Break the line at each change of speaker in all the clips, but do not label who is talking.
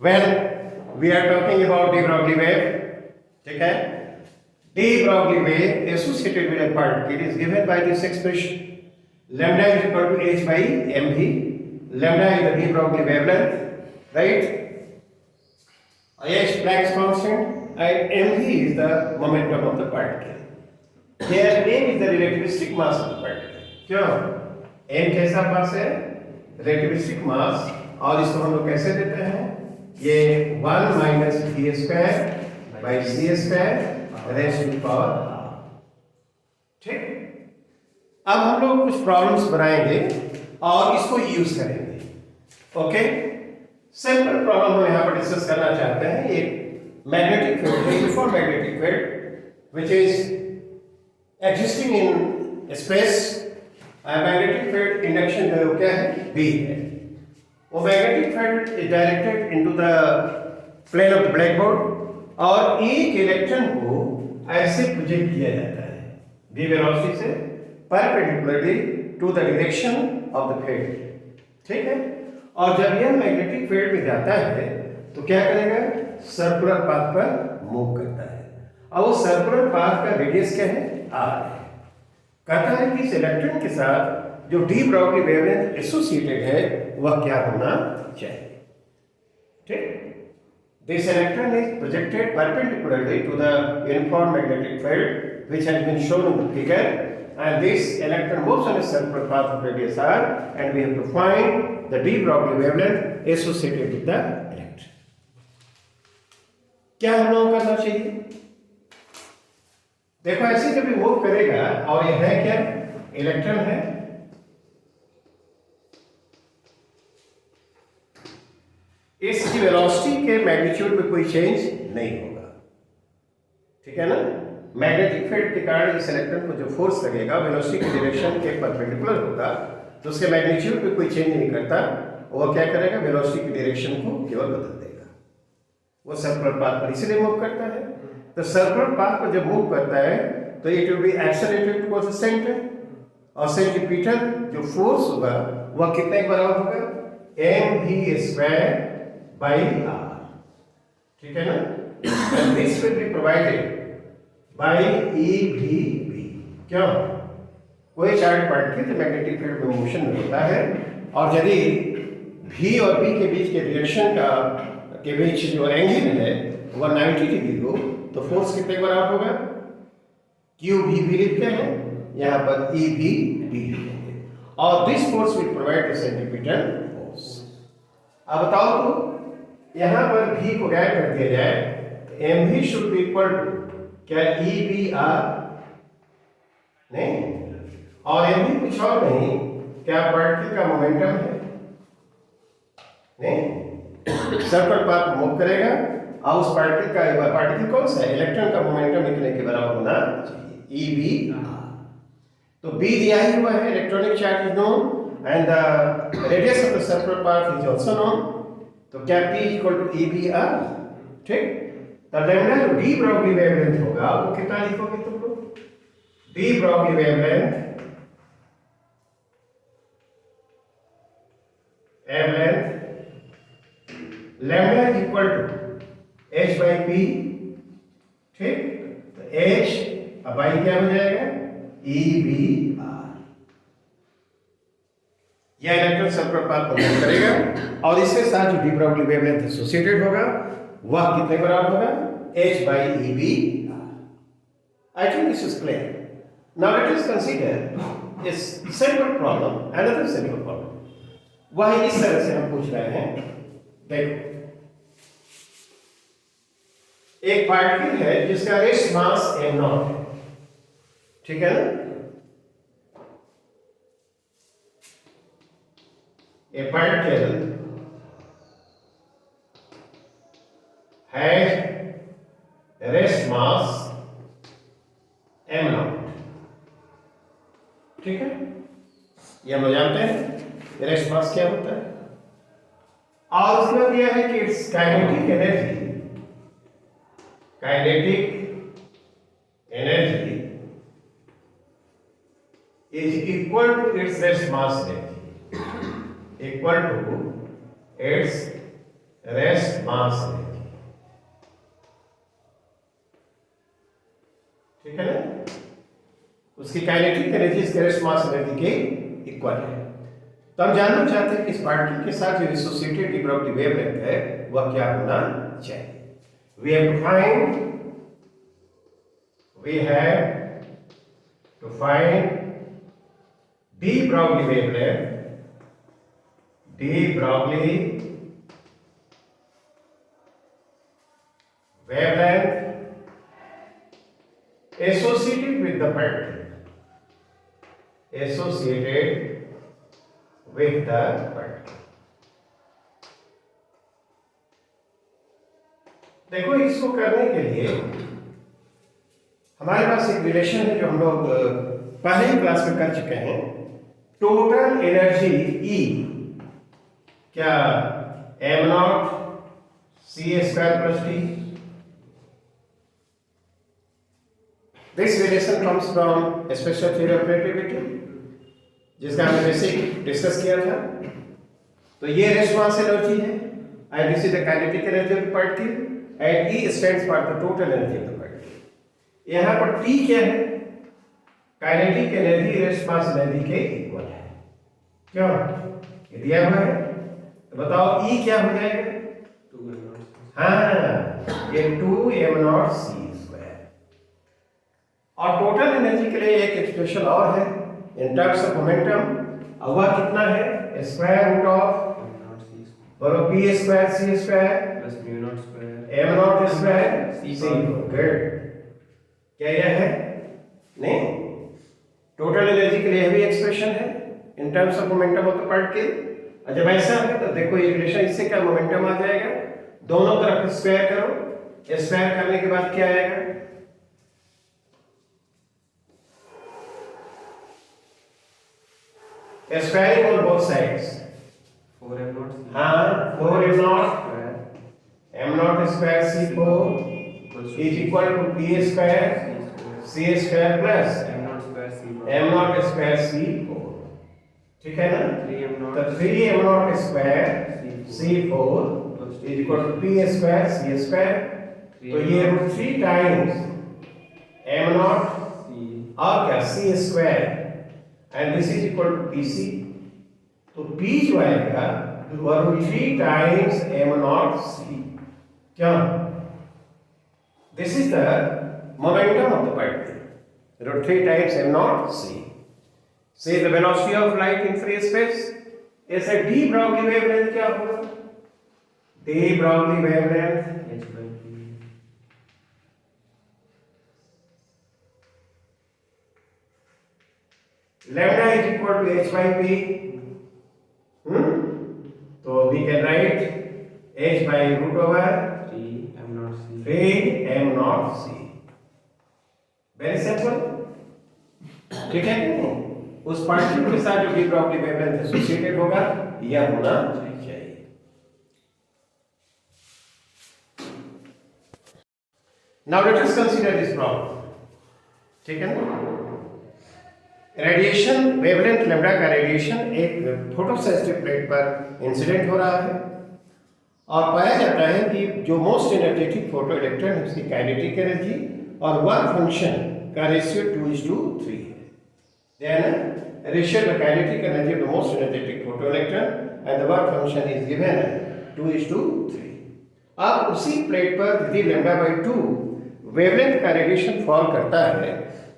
When we are talking about de Broglie wave, ठीक है, de Broglie wave associated with a particle is given by this expression. Lambda is equal to h by mv. Lambda is the de Broglie wavelength, right? H Planck's constant and mv is the momentum of the particle. Here m is the relativistic mass of the particle. क्यों? m कैसा मास है? relativistic mass. और इसको हम लोग कैसे देते हैं? ये 1 minus v square by c square raise to power half. ठीक. अब हम लोग कुछ प्रॉब्लम्स बनाएंगे और इसको यूज करेंगे. ओके, सिंपल प्रॉब्लम हम यहाँ पर डिस्कस करना चाहते हैं. एक magnetic field, uniform magnetic field which is existing in space. Magnetic field induction जो क्या है? B है. वो magnetic field is directed into the plane of the blackboard और एक इलेक्ट्रॉन को ऐसे प्रोजेक्ट किया जाता है v वेलोसिटी से perpendicularly to the direction of the field. ठीक है. और जब यह मैग्नेटिक फील्ड में जाता है तो क्या करेगा? सर्कुलर पाथ पर मूव करता है. और वो सर्कुलर पाथ का रेडियस क्या है? r है. कहता है कि इस इलेक्ट्रॉन के साथ जो डी ब्रॉगली वेवलेंथ एसोसिएटेड है वह क्या होना चाहिए. ठीक. This electron is projected perpendicularly to the uniform magnetic field which has been shown in the figure, and this electron moves on a circular path of radius r, and we have to find the de Broglie wavelength associated with the electron. क्या हम लोगों को करना चाहिए? देखो ऐसे जब ये मूव करेगा और ये है क्या? इलेक्ट्रॉन है. इसकी वेलोसिटी के मैग्नीट्यूड में कोई चेंज नहीं होगा. ठीक है ना? मैग्नेटिक फील्ड के कारण इस इलेक्ट्रॉन को जो फोर्स लगेगा वेलोसिटी की डायरेक्शन के परपेंडिकुलर होगा, तो उसके मैग्नीट्यूड में कोई चेंज नहीं करता. वो क्या करेगा? वेलोसिटी की डायरेक्शन को केवल बदल देगा. वो सर्कुलर पाथ पर इसलिए मूव करता है. तो सर्कुलर पाथ पर जब मूव करता है तो it will be accelerated towards the centre, और सेंट्रीपिटल जो फोर्स होगा वह कितने के बराबर होगा? mv square by r. ठीक है ना? And this will be provided by EVB. क्यों? कोई चार्ज पार्टिकल मैग्नेटिक फील्ड में मोशन में होता है और यदि V और B के बीच के डायरेक्शन के बीच जो एंगल है वह 90 डिग्री हो तो फोर्स कितने के बराबर होगा? QVB लिखते हैं, यहाँ पर EVB लिखेंगे. और this force will provide the centripetal force. अब बताओ तो यहाँ पर V को गायब कर दिया जाए, mv should be equal to क्या? EBR नहीं, और mv कुछ और नहीं, क्या पार्टिकल का मोमेंटम है? नहीं, सर्कुलर पाथ मूव करेगा और उस पार्टिकल कौन सा है? इलेक्ट्रॉन का मोमेंटम इतने के बराबर होना चाहिए, EBR. तो B दिया ही हुआ है, electronic charge is known and the radius of the circular path is also known. तो क्या P इक्वल टू EBR. ठीक. तो लैम्डा जो डी ब्रॉगली वेवलेंथ होगा वो कितना लिखोगे तुम लोग? De Broglie wavelength lambda is equal to h by p. ठीक. तो h अब बाई क्या हो जाएगा? EBR. यह इलेक्ट्रॉन सर्कुलर पाथ पर मूव करेगा और इसके साथ जो डी ब्रॉगली वेवलेंथ एसोसिएटेड होगा वह कितने बराबर होगा? h by EBR. I think this is clear. Now let us consider a simple problem, another simple problem. वह इस तरह से हम पूछ रहे हैं. देखो, एक पार्टिकल है जिसका रेस्ट मास m0 है. ठीक है ना? A particle has rest mass m0. ठीक है? ये हम लोग जानते हैं रेस्ट मास क्या होता है. और उसके बाद यह है कि it's kinetic energy is equal to its rest mass energy. Equal to its rest mass energy, ठीक है ना, उसकी काइनेटिक एनर्जी इसके रेस्ट मास एनर्जी के इक्वल है। तो हम जानना चाहते हैं कि इस पार्टिकल के साथ जो एसोसिएटेड डी ब्रॉगली वेवलेंथ है वह क्या होना चाहिए। We have to find de Broglie wavelength, de Broglie wavelength associated with the particle, associated with the particle। देखो, इसको करने के लिए हमारे पास एक रिलेशन है जो हम लोग पहले ही क्लास में कर चुके हैं। टोटल एनर्जी E क्या m0 c² plus t। This relation comes from special theory of relativity जिसका हमने बेसिक डिस्कस किया था। तो ये रेस्ट मास एनर्जी है and this is the kinetic energy of the particle and E stands for the total energy of the particle। यहाँ पर T क्या है? Kinetic energy rest mass energy के इक्वल है। क्यों? ये दिया हुआ है, तो बताओ E क्या हो जाएगा? 2m0। हाँ, ये 2m0 c²। और टोटल एनर्जी के लिए एक एक्सप्रेशन और है इन टर्म्स ऑफ मोमेंटम, और वह कितना है? स्क्वायर रूट ऑफ बोलो p² c²
plus m0 square
c²। Good, क्या यह है? नहीं, टोटल एनर्जी के लिए भी एक्सप्रेशन है in terms of momentum of the particle. और जब ऐसा है तो देखो ये रिलेशन, इससे क्या मोमेंटम आ जाएगा, दोनों तरफ स्क्वायर करो, स्क्वायर करने के बाद क्या आएगा? Squaring on both sides,
4m0
हाँ 4m0 m0 square c4 is equal to p² c² plus m0 square c4, ठीक है ना? तो 3m0 square c4 is equal to p² c²। तो ये √3 टाइम्स m0 और क्या c² and this is equal to pc। तो p जो आएगा √3 टाइम्स m0 c। क्या? This is the momentum of the particle, √3 times m0 c। Say the velocity of light in free space। ऐसे d Broglie wavelength क्या होगा? d Broglie wavelength lambda is equal to h by p। तो we can write h by √3m0 c। Very simple, ठीक है? उस particle के साथ जो डी ब्रॉगली वेवलेंथ एसोसिएटेड होगा यह होना चाहिए। Now let us consider this problem, ठीक है ना? रेडिएशन वेवलेंथ लैम्डा का रेडिएशन एक फोटोसेंसिटिव प्लेट पर इंसिडेंट हो रहा है और पाया जाता है कि जो मोस्ट एनर्जेटिक फोटो इलेक्ट्रॉन है उसकी काइनेटिक एनर्जी और वर्क फंक्शन का रेशियो 2:3 है। Then ratio the kinetic energy of the most energetic photo electron and the work function is given 2:3। अब उसी प्लेट पर यदि λ/2 वेवलेंथ का रेडिएशन फॉल करता है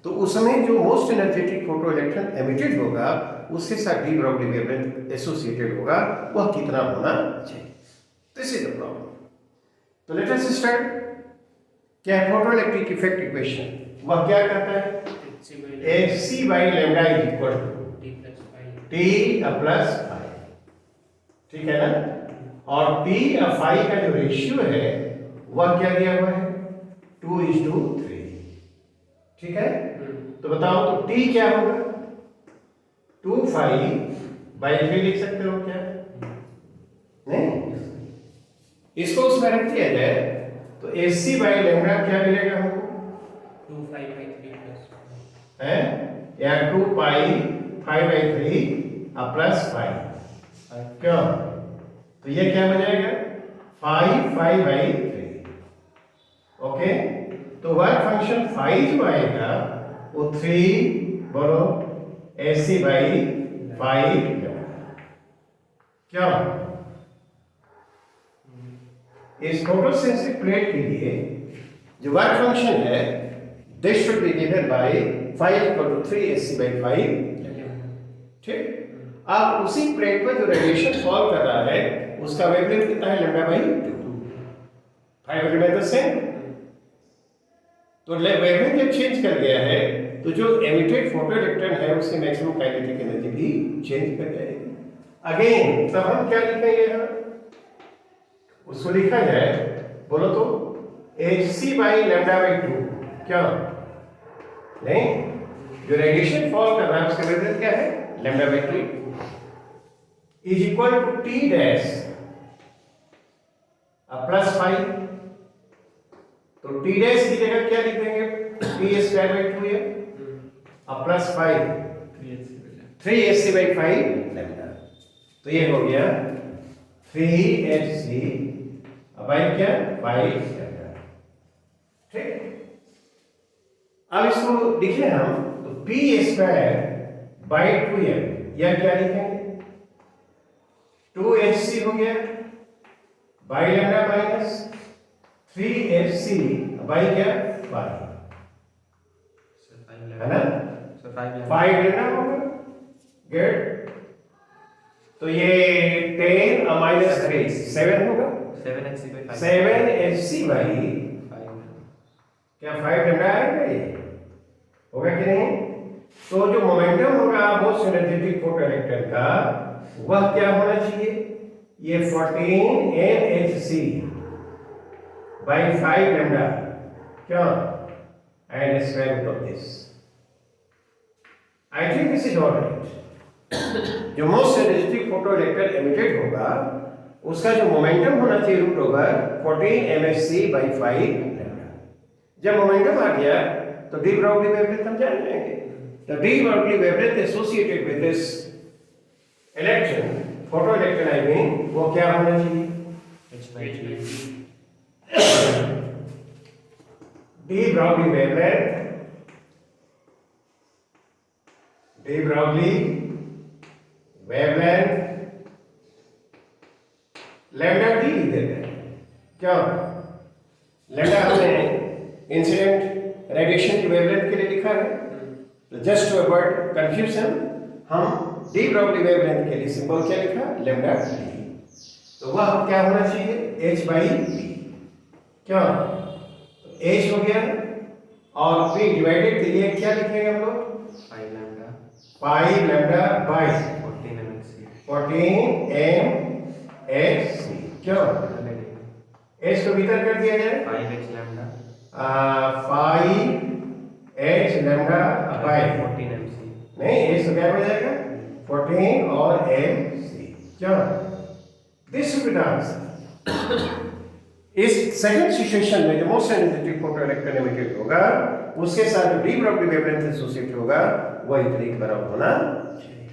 तो उसमें जो most energetic photo electron emitted होगा उसके साथ डी ब्रॉगली वेवलेंथ एसोसिएटेड होगा, वह कितना होना चाहिए? This is the problem. तो लेट अस स्टार्ट। क्या है फोटो इलेक्ट्रिक इफेक्ट इक्वेशन? वह क्या कहता है? hc by lambda is equal to t plus phi, ठीक है ना? और t और फाई का जो रेशियो है वह क्या दिया हुआ है? 2:3, ठीक है? तो बताओ तो t क्या होगा? 2π/3 लिख सकते हो क्या? नहीं, इसको उसमें रख दिया जाए तो hc by lambda क्या मिलेगा हमको?
2π/3
है या 2π/3 प्लस 5। क्यों? तो ये क्या हो जाएगा? Five by 3। ओके, तो वर्क फंक्शन फाइव जो आएगा वो 3 बोलो AC बाई 5 क्या इस फोटोसेंसिटिव प्लेट के लिए जो वर्क फंक्शन है this should be given by 5 equal to 3 AC by 5। ठीक, अब उसी प्लेट पर जो रेडिएशन फॉल कर रहा है उसका वेवलेंथ कितना है lambda by 2। 5 remain the same. तो वेवलेंथ जब चेंज कर गया है तो जो एमिटेड फोटोइलेक्ट्रॉन है उसकी मैक्सिमम काइनेटिक एनर्जी भी चेंज कर जाएगी। अगेन तब हम क्या लिखेंगे यहाँ, उसको लिखा जाए बोलो तो hc बाई लैम्डा बाई 2 क्या नहीं, जो रेडिएशन फॉल कर रहा है उसका वेवलेंथ क्या है lambda by 3 is equal to t dash plus 5। तो t डैश की जगह क्या लिख देंगे t स्क्वायर बाई 2 है अब प्लस 5 3hc बाई 5 लैम्डा। तो ये हो गया 3hc बाई क्या 5 लैम्डा। ठीक, अब इसको लिखे हम तो p स्क्वायर बाई 2m या क्या लिखेंगे 2hc हो गया by lambda minus 3hc by क्या 5 है ना, 5 लेना होगा। गुड, तो ये 10 माइनस 3 7 होगा 7hc बाई क्या 5 लैम्डा आएगा ये होगा कि नहीं। तो जो मोमेंटम होगा मोस्ट एनर्जेटिक फोटोइलेक्ट्रॉन का वह क्या होना चाहिए ये 14 nhc बाई 5 लैम्डा क्या and square root of this. I think this is all right। जो मोस्ट एनर्जेटिक फोटोइलेक्ट्रॉन एमिटेड होगा उसका जो मोमेंटम होना चाहिए root over 14 mhc by 5 lambda. जब मोमेंटम आ गया तो डी ब्रॉगली वेवलेंथ हम जान जाएंगे। तो de Broglie wavelength associated with this electron photoelectron I mean वो क्या होना चाहिए de Broglie wavelength de Broglie wavelength lambda D लिख देते हैं क्या लैम्डा हमने इंसिडेंट रेडिएशन की वेवलेंथ के लिए लिखा है। तो जस्ट टू अवॉइड कंफ्यूजन हम डी ब्रॉगली वेवलेंथ के लिए सिंबल क्या लिखा लैम्डा डी। तो वह क्या होना चाहिए h बाई p क्या तो h हो गया और p डिवाइडेड के लिए क्या लिखेंगे हम लोग 5 लैम्डा बाई 14 mhc क्यों h को भीतर कर दिया जाए 5h लैम्डा बाई 14 mc नहीं h तो क्या हो जाएगा 14 और mc क्यों this will be the answer. इस सेकंड सिचुएशन में जो मोस्ट एनर्जेटिक फोटोइलेक्ट्रॉन एमिटेड होगा उसके साथ जो डी ब्रॉगली वेवलेंथ एसोसिएटेड होगा वह इतने बराबर होना चाहिए।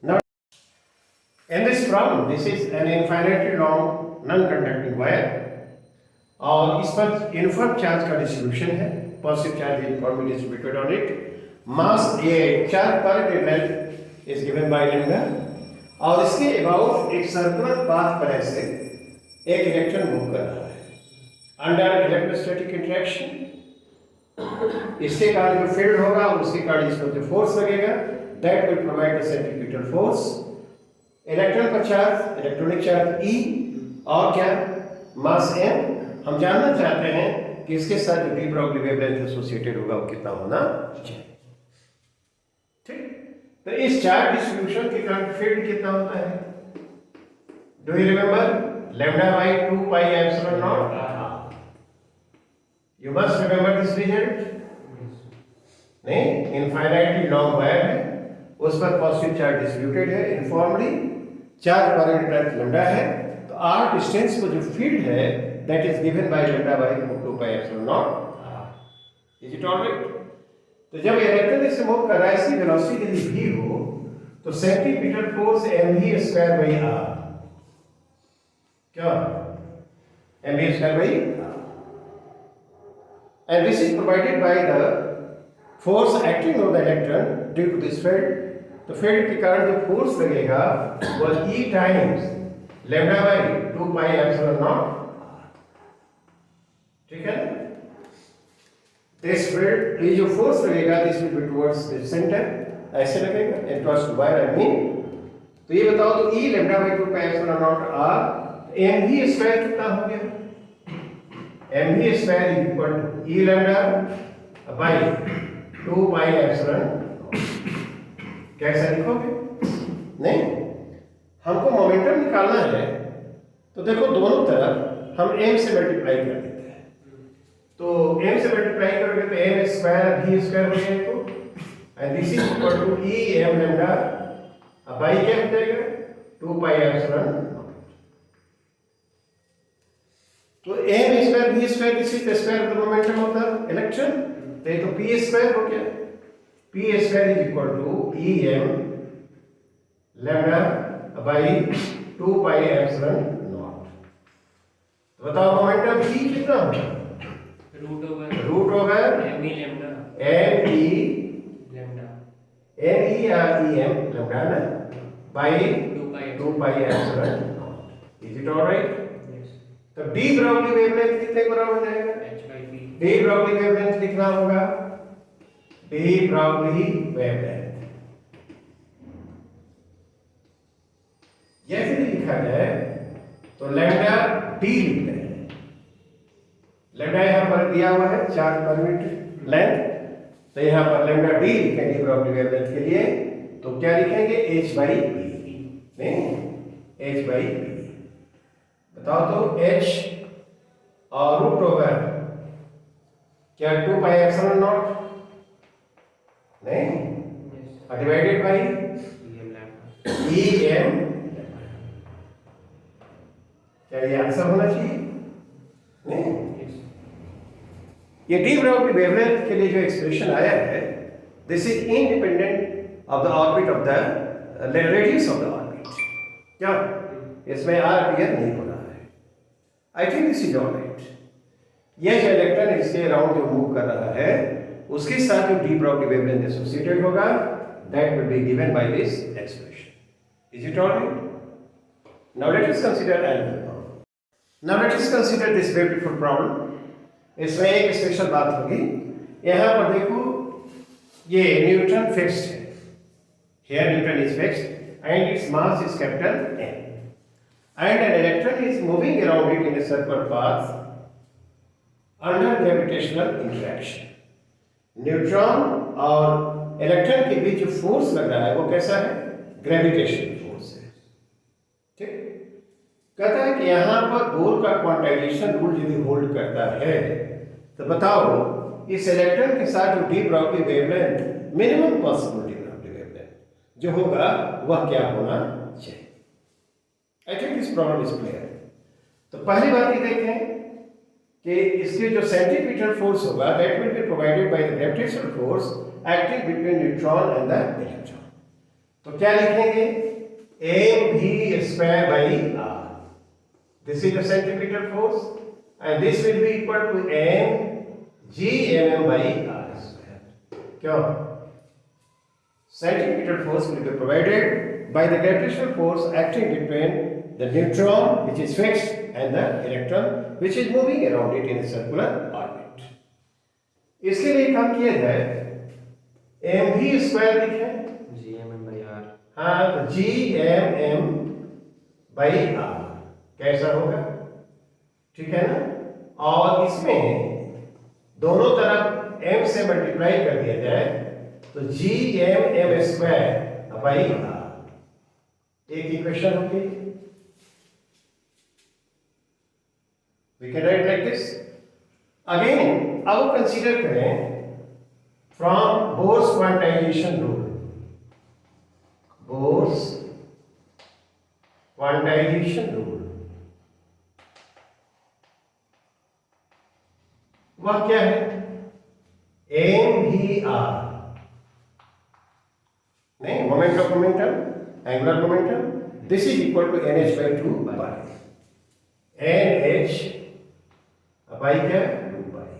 Now in this problem this is an infinitely long non-conducting wire और इस पर यूनिफॉर्म चार्ज का डिस्ट्रीब्यूशन है positive charge uniformly distributed on it mass ये चार्ज पर unit is given by lambda और इसके अबाउट एक सर्कुलर पाथ पर ऐसे एक इलेक्ट्रॉन मूव कर रहा है अंडर इलेक्ट्रोस्टैटिक इंटरेक्शन। इसके कारण जो फील्ड होगा उसके कारण इस पर जो फोर्स लगेगा that will provide the centrifugal force. Electron का चार्ज इलेक्ट्रॉनिक चार्ज E और क्या मास m। हम जानना चाहते हैं कि इसके साथ जो डी ब्रॉगली वेवलेंथ एसोसिएटेड होगा वो कितना होना चाहिए। ठीक, तो इस चार्ज डिस्ट्रीब्यूशन के कारण फील्ड कितना होता है do you remember lambda by 2 pi epsilon not. You must remember this result? नहीं, इनफाइनाइटली लॉन्ग वायर है, उस पर पॉजिटिव चार्ज डिस्ट्रीब्यूटेड है यूनिफॉर्मली, चार्ज पर यूनिट लैम्डा है, तो r डिस्टेंस पर जो फील्ड है that is given by lambda by 2 pi epsilon not. Is it alright? तो जब इलेक्ट्रॉन इसे मूव कर रहा है इसकी वेलोसिटी यदि v हो तो centimetre force mv square by r क्या mv square by r, and this is provided by the force acting on the electron due to this field. तो फील्ड के कारण जो फोर्स लगेगा वह E times lambda by 2 pi epsilon naught, ठीक है। This field, ये जो फोर्स लगेगा this will be towards the centre, ऐसे लगेगा and towards to wire I mean. तो ये बताओ तो E lambda by 2 pi epsilon naught r, mv square कितना हो गया? mv square is equal to E lambda by 2 pi epsilon. कैसा लिखोगे? नहीं, हमको मोमेंटम निकालना है तो देखो दोनों तरफ हम m से मल्टीप्लाई कर देते हैं। तो m से मल्टीप्लाई करोगे तो m स्क्वायर v स्क्वायर हो जाएगा and this is equal to e m lambda by क्या हो जाएगा 2 पाई एप्सिलॉन। तो m square v square this is the square of the momentum of the electron, तो ये तो p स्क्वायर हो गया। p square is equal to em lambda by 2 pi epsilon naught। तो बताओ मोमेंटम e कितना होगा? Root over
m e lambda
m e
lambda
m e या e m lambda ना by
2 pi
epsilon naught। Is it all right?
yes
तो d Broglie wavelength कितने को बराबर हो जाएगा?
h by p
d Broglie wavelength लिखना होगा d ब्रॉगली वेवलेंथ, यदि लिखा जाए तो लैम्डा d लिखते हैं। लैम्डा यहाँ पर दिया हुआ है 4 पर मीटर लेंथ, तो यहाँ पर लैम्डा d लिखेंगे d ब्रॉगली वेवलेंथ के लिए, तो क्या लिखेंगे h by p, नहीं h by p। बताओ तो h और रूट ओवर क्या 2 पाई एप्सिलॉन नॉट, नहीं
yes
divided by
em lambda
E M, क्या ये आंसर होना चाहिए? नहीं,
yes
ये डी ब्रॉगली वेवलेंथ के लिए जो एक्सप्रेशन आया है this is independent of the orbit of the radius of the orbit. क्या इसमें आर अपीयर नहीं हो रहा है? आई think this is all right. यह जो इलेक्ट्रॉन इसके अराउंड जो मूव कर रहा है उसके साथ जो डी ब्रॉगली वेवलेंथ एसोसिएटेड होगा that will be given by this expression. Is it all right? Now let us consider another problem. Now let us consider this beautiful problem. इसमें एक स्पेशल बात होगी। यहाँ पर देखो ये न्यूट्रॉन फिक्स्ड है, here Newton is fixed and its mass is capital N and an electron is moving around it in a circular path under gravitational interaction। Neutron और इलेक्ट्रॉन के बीच जो फोर्स लग रहा है वो कैसा है? ग्रेविटेशनल फोर्स है, ठीक। कहता है कि यहाँ पर बोर का क्वांटाइजेशन रूल यदि होल्ड करता है तो बताओ इस इलेक्ट्रॉन के साथ जो D Broglie wavelength minimum possible de Broglie wavelength जो होगा वह क्या होना चाहिए? आई think this problem is clear. तो पहली बात ये देखें कि इसके जो सेंट्रीपिटल फोर्स होगा that will be provided by the gravitational force acting between neutron and the electron. तो क्या लिखेंगे? mv square by r, this is the centripetal force and this will be equal to m g mm by r square। क्यों? Centripetal force will be provided by the gravitational force acting between the neutron which is fixed and the electron which is moving around it in a circular orbit। इसके लिए काम किया जाए mv square लिखें,
gmm by r
हाँ तो gmm by r कैसा होगा? ठीक है ना। और इसमें दोनों तरफ m से मल्टीप्लाई कर दिया जाए तो gmm स्क्वायर बाई r एक इक्वेशन होगी। We can write like this. Again, अब कंसीडर करें from Bohr's quantization rule. Bohr's quantization rule वह क्या है? mvr, नहीं moment of momentum, angular momentum, this is equal to nh by 2 pi। NH by क्या 2 पाई,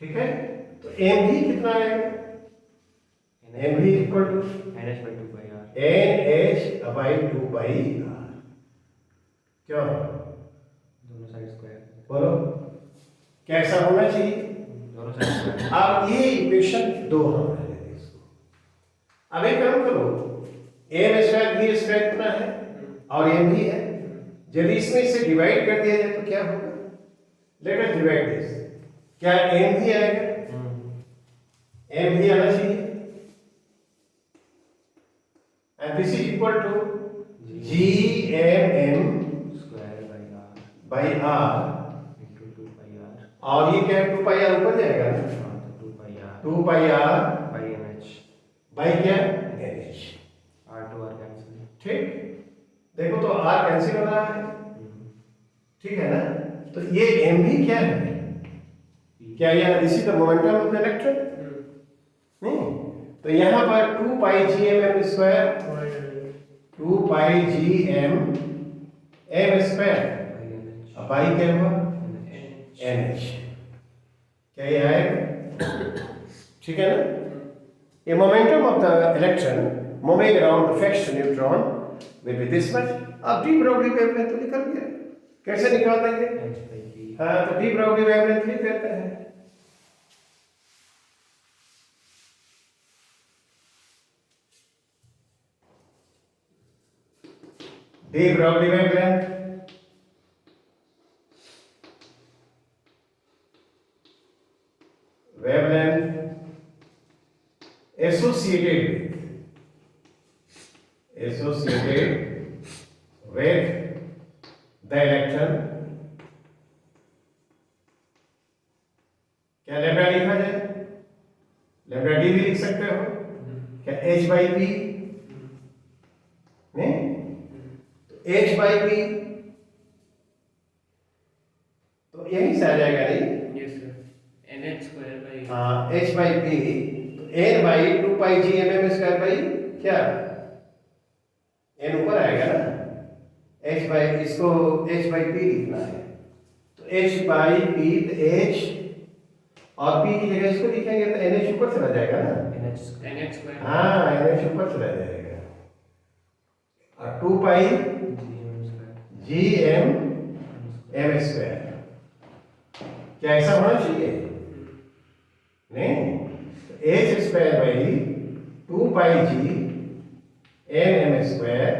ठीक है। तो एम भी कितना आएगा, एम भी equal to
NH by 2 pi r.
NH by 2 pi R. क्यों,
दोनों साइड स्क्वायर,
बोलो कैसा होना चाहिए।
दोनों साइड स्क्वायर.
अब ये इक्वेशन 2 हम रहने दें इसको। अब एक काम करो, एम स्क्वायर भी स्क्वायर कितना है और एम भी है, यदि इसमें इसे डिवाइड कर दिया जाए तो क्या होगा, लेट अस डिवाइड दिस, क्या एम भी आएगा, एम भी आना चाहिए, and this is equal to G M M
square by r
by R,
into 2 pi r.
और ये क्या है 2 पाई आर ऊपर जाएगा ना,
हाँ, तो 2 pi r
2 pi R
by NH.
By क्या NH,
R to r cancel.
ठीक। देखो तो आर कैंसिल हो रहा है, ठीक है ना। तो ये एम भी क्या है, क्या यह this is the momentum of the electron, नहीं। तो यहाँ पर 2 pi G M M square, 2 pi G M M square
By NH.
अब पाई क्या हुआ
NH.
NH, क्या ये आएगा, ठीक है ना। ये momentum of the electron moving around the fixed neutron will be this much. अब डी ब्रॉगली वेवलेंथ तो निकल गया, कैसे निकाल देंगे,
H by p.
हाँ तो डी ब्रॉगली वेवलेंथ लिख देते हैं। D Broglie wavelength associated with the electron, क्या लैम्डा लिखा जाए, लैम्डा डी भी लिख सकते हो, क्या एच बाई पी, नहीं तो एच बाई पी तो यही से आ जाएगा, नहीं
yes sir, NH square by
हाँ एच बाई पी, तो N by 2 pi G M M square by क्या एन ऊपर आएगा ना, एच बाई, इसको एच बाई पी लिखना है, तो एच बाई पी, तो एच और पी की जगह इसको लिखेंगे तो एन एच ऊपर चला जाएगा ना,
NH square.
NH square
हाँ एन एच ऊपर चला जाएगा, और 2 pi
GM square.
G M M square, क्या ऐसा होना चाहिए, नहीं तो H square by 2 pi G M M square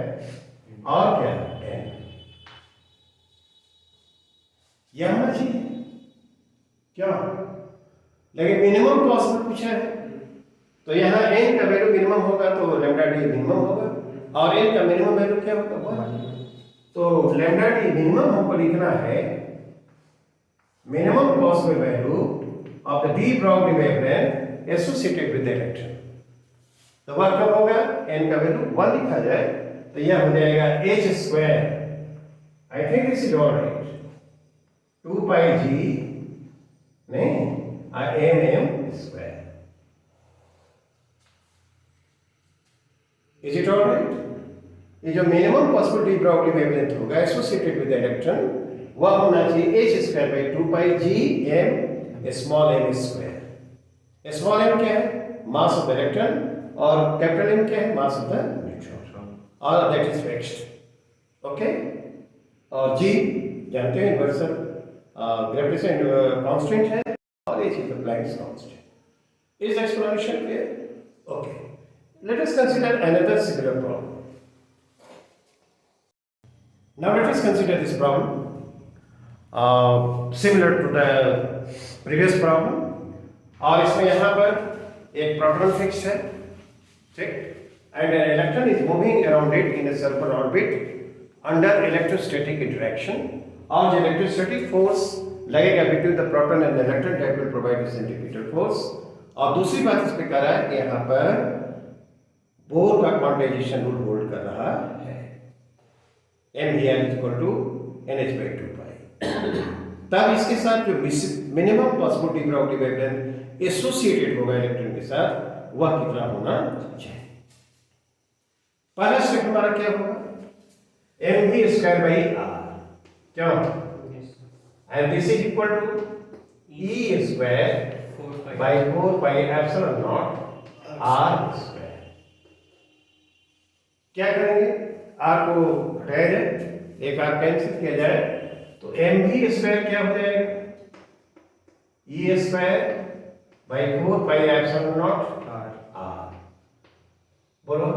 और क्या एन, यह होना चाहिए क्या, लेकिन मिनिमम पॉसिबल पूछा है, तो यहाँ n का वैल्यू मिनिमम होगा तो लैम्डा डी मिनिमम होगा, और n का मिनिमम वैल्यू क्या होगा 1, तो लैम्डा डी मिनिमम हमको लिखना है, minimum possible value of the D Broglie wavelength associated with the electron, तो वह कब होगा, n का वैल्यू 1 लिखा जाए तो यह हो जाएगा h square, I think this is alright, 2 pi G नहीं M M square, is it alright. ये जो minimum possible de Broglie wavelength होगा एसोसिएटेड विद द इलेक्ट्रॉन वह होना चाहिए h square by 2 pi G M small M square, small M क्या है mass of the electron और कैपिटल एम क्या है मास ऑफ द न्यूट्रॉन, और दैट इज फिक्स्ड, ओके। और जी जानते हैं यूनिवर्सल ग्रेविटेशन कांस्टेंट है और h is the Planck's constant. Is the explanation clear? Okay. Let us consider another similar problem. Now let us consider this problem similar to the previous problem, और इसमें यहाँ पर एक proton fix है, ठीक, and an electron is moving around it in a circular orbit under electrostatic interaction, और जो electrostatic force लगेगा between the proton and the electron that will provide the centripetal force, और दूसरी बात इस पे कह रहा है कि यहाँ पर बोर का क्वांटाइजेशन रूल होल्ड कर रहा है, m here is equal to nh by 2 pi, तब इसके साथ जो minimum possible de Broglie wavelength associated होगा इलेक्ट्रॉन के साथ वह कितना होना चाहिए। पहला स्टेप हमारा क्या होगा, M V square by R, क्यों?
Yes.
And this is equal to E square
4 pi.
by 4 pi epsilon naught R square. क्या करेंगे? R को हटाया जाए, एक R कैंसिल किया जाए, तो mv स्क्वायर क्या हो जाएगा? E square by 4 pi epsilon naught R. बोलो,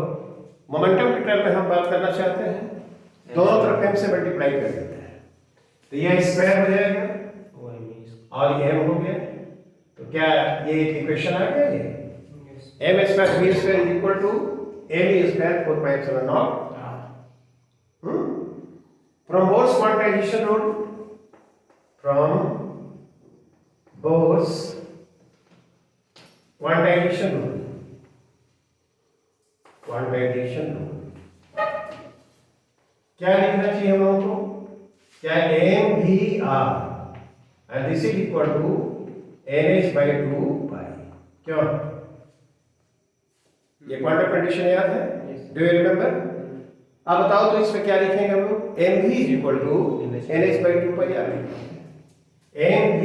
मोमेंटम के टर्म में हम बात करना चाहते हैं, दोनों तरफ m से मल्टीप्लाई कर देते हैं, तो यह स्क्वायर हो जाएगा और ये m हो गया, तो क्या ये इक्वेशन आ गया? ये
Yes.
m square v square is equal to m square 4 pi epsilon naught from Bohr's quantization rule, from Bohr's quantization rule, क्या लिखना चाहिए हम लोगों को? क्या m v r and this is equal to nh by 2 pi. क्यों? ये quantum condition याद है?
Yes.
Do you remember? अब बताओ तो इसमें क्या लिखेंगे हम लोग? mv is equal to nh by 2 pi r. mv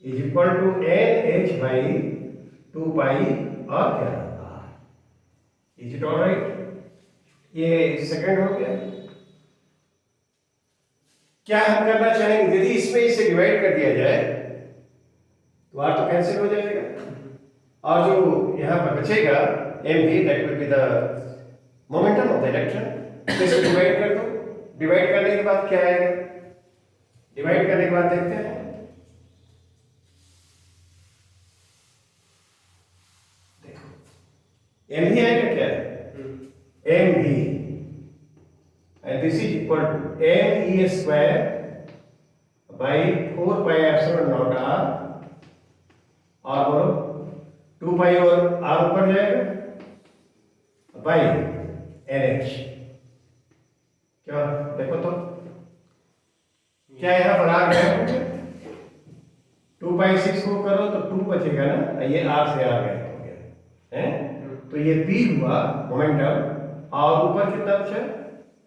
is equal to nh by 2 pi और क्या? r. Is it all right? ये सेकंड हो गया. क्या हम करना चाहेंगे? यदि इसमें इसे डिवाइड कर दिया जाए तो r तो कैंसिल हो जाएगा और जो यहाँ पर बचेगा mv that will be the momentum of the electron. इसको डिवाइड कर दो. डिवाइड करने के बाद क्या आएगा? डिवाइड करने के बाद देखते हैं. देखो mv आएगा क्या? mv and this is equal to me square by 4 pi epsilon naught r और बोलो 2 pi और r ऊपर जाएगा by nh. क्या देखो तो क्या यहाँ पर r गया? 2 pi 6 को करो तो 2 बचेगा ना, ये r से r गया हो गया है, तो ये p हुआ मोमेंटम और ऊपर कितना बचा?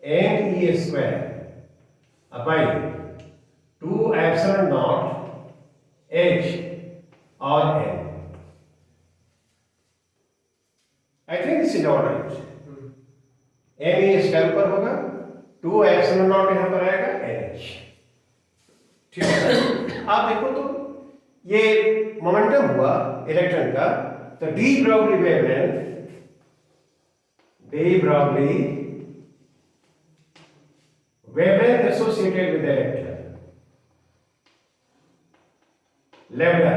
me square by 2 epsilon naught h और n. I think this is all right. me square ऊपर होगा, 2 epsilon naught यहाँ पर आएगा h. ठीक है? आप देखो तो ये मोमेंटम हुआ इलेक्ट्रॉन का, तो de Broglie wavelength, de Broglie wavelength associated with the electron, lambda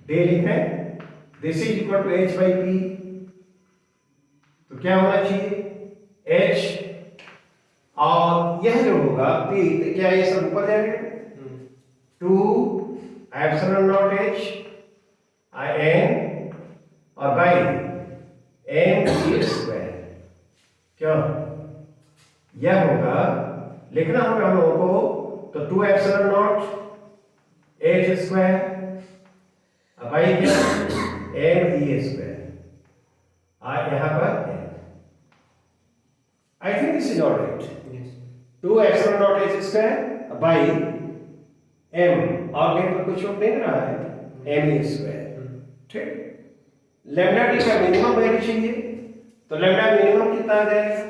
d लिखें, this is equal to h by p. तो क्या होना चाहिए? h और यह जो होगा p, तो क्या ये सब ऊपर जाएगा? 2 epsilon naught h I n और by m square. क्यों? यह होगा, लिखना होगा हम लोगों को, तो 2 epsilon naught h square by क्या? me square. यहाँ पर I think this is all right.
Yes.
2 epsilon naught h square by m और कहीं पर कुछ छूट नहीं रहा है, me square. ठीक? लैम्डा डी का मिनिमम वैल्यू चाहिए, तो लैम्डा मिनिमम कितना आ जाएगा?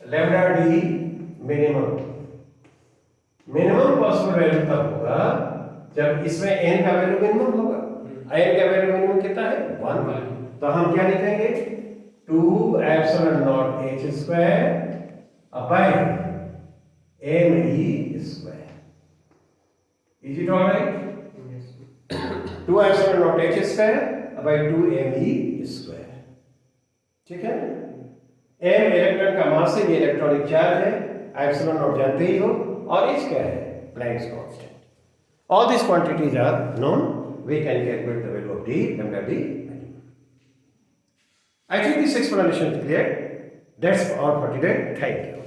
Lambda D minimum possible value तब होगा जब इसमें n का वैल्यू मिनिमम होगा. n का वैल्यू मिनिमम कितना है? 1. तो हम क्या लिखेंगे? 2 epsilon naught h square by me square. Is it all right?
Yes.
2 epsilon naught h square by 2 me square. ठीक है? m इलेक्ट्रॉन का मास है, ये इलेक्ट्रॉनिक चार्ज है, एप्सिलॉन नॉट जानते ही हो, और h क्या है? Planck's constant. All these quantities are known. We can calculate the value of d, lambda d. I think this explanation is clear. That's all for today. Thank you.